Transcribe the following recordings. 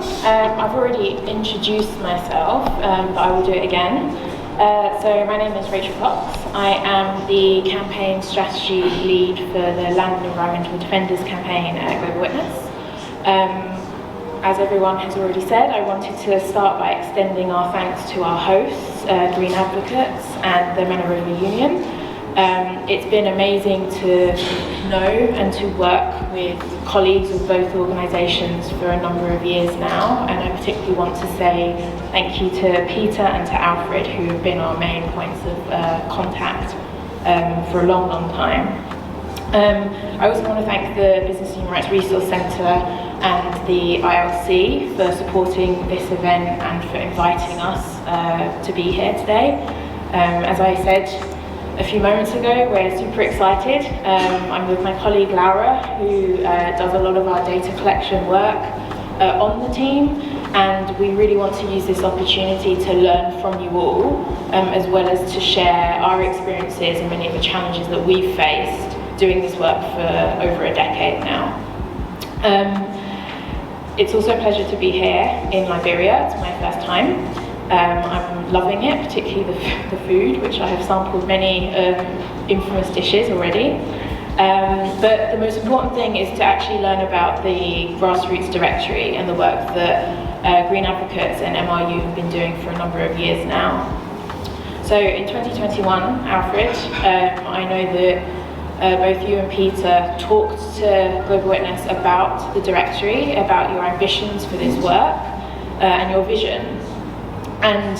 I've already introduced myself, but I will do it again. So my name is Rachel Fox. I am the campaign strategy lead for the Land and Environmental Defenders campaign at Global Witness. As everyone has already said, I wanted to start by extending our thanks to our hosts, Green Advocates and the Monrovia Union. It's been amazing to know and to work with colleagues of both organisations for a number of years now, and I particularly want to say thank you to Peter and to Alfred, who have been our main points of contact for a long, long time. I also want to thank the Business Human Rights Resource Centre and the ILC for supporting this event and for inviting us to be here today. As I said a few moments ago, we're super excited. I'm with my colleague Laura, who does a lot of our data collection work on the team, and we really want to use this opportunity to learn from you all, as well as to share our experiences and many of the challenges that we've faced doing this work for over a decade now. It's also a pleasure to be here in Liberia. It's my first time. I'm loving it, particularly the food, which I have sampled many infamous dishes already. But the most important thing is to actually learn about the grassroots directory and the work that Green Advocates and MRU have been doing for a number of years now. So in 2021, Alfred, I know that both you and Peter talked to Global Witness about the directory, about your ambitions for this work and your vision. And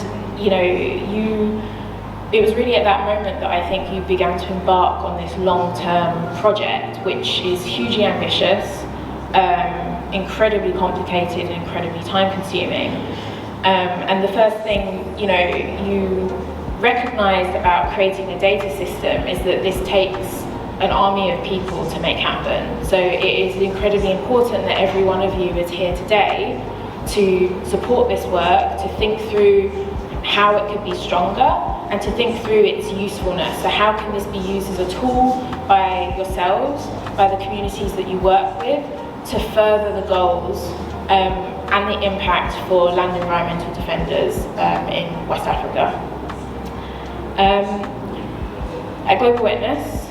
it was really at that moment that I think you began to embark on this long-term project, which is hugely ambitious, incredibly complicated, and incredibly time-consuming. And the first thing you recognised about creating a data system is that this takes an army of people to make happen. So it is incredibly important that every one of you is here today to support this work, to think through how it could be stronger, and to think through its usefulness. So how can this be used as a tool by yourselves, by the communities that you work with, to further the goals and the impact for land environmental defenders in West Africa. At Global Witness,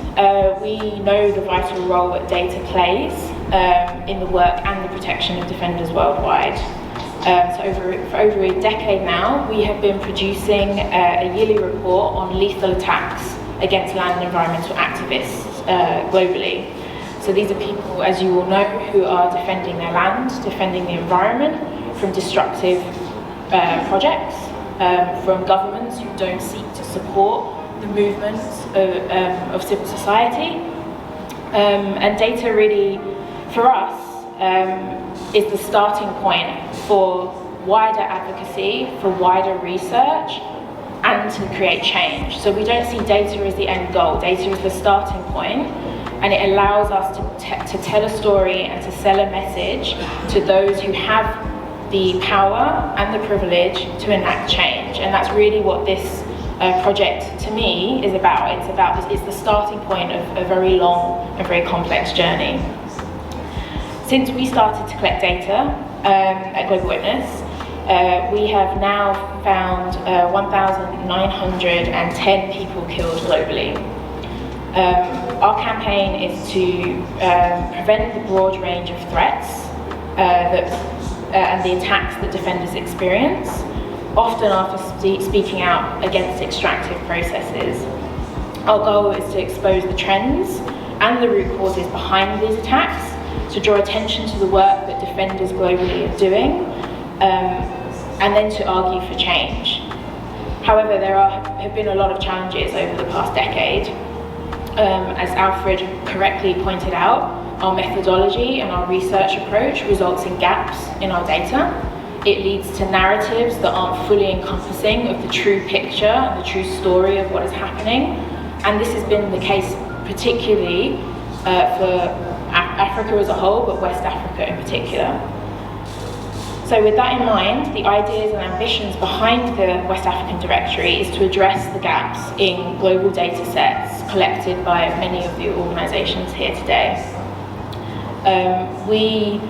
we know the vital role that data plays in the work and the protection of defenders worldwide. So for over a decade now, we have been producing a yearly report on lethal attacks against land and environmental activists globally. So these are people, as you all know, who are defending their land, defending the environment from destructive projects, from governments who don't seek to support the movements of civil society. And data really, for us, is the starting point for wider advocacy, for wider research, and to create change. So we don't see data as the end goal. Data is the starting point, and it allows us to tell a story and to sell a message to those who have the power and the privilege to enact change. And that's really what this project, to me, is about. It's the starting point of a very long and very complex journey. Since we started to collect data at Global Witness, we have now found 1,910 people killed globally. Our campaign is to prevent the broad range of threats and the attacks that defenders experience, often after speaking out against extractive processes. Our goal is to expose the trends and the root causes behind these attacks, to draw attention to the work that defenders globally are doing, and then to argue for change. However, there have been a lot of challenges over the past decade. As Alfred correctly pointed out, our methodology and our research approach results in gaps in our data. It leads to narratives that aren't fully encompassing of the true picture and the true story of what is happening. And this has been the case particularly for Africa as a whole, but West Africa in particular. So with that in mind, the ideas and ambitions behind the West African Directory is to address the gaps in global data sets collected by many of the organisations here today. We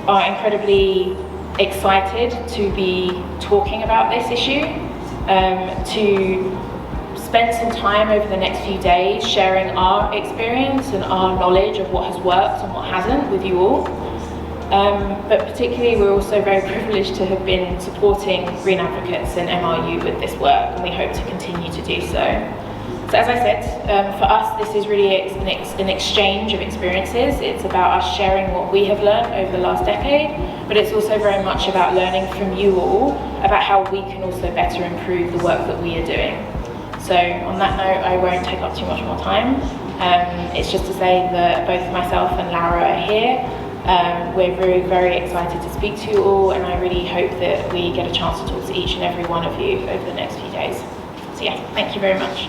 are incredibly excited to be talking about this issue, to spend some time over the next few days sharing our experience and our knowledge of what has worked and what hasn't with you all. But particularly we're also very privileged to have been supporting Green Advocates and MRU with this work, and we hope to continue to do so. So as I said, for us this is really an exchange of experiences. It's about us sharing what we have learned over the last decade, but it's also very much about learning from you all about how we can also better improve the work that we are doing. So on that note, I won't take up too much more time. It's just to say that both myself and Laura are here. We're very, very excited to speak to you all, and I really hope that we get a chance to talk to each and every one of you over the next few days. So yeah, thank you very much.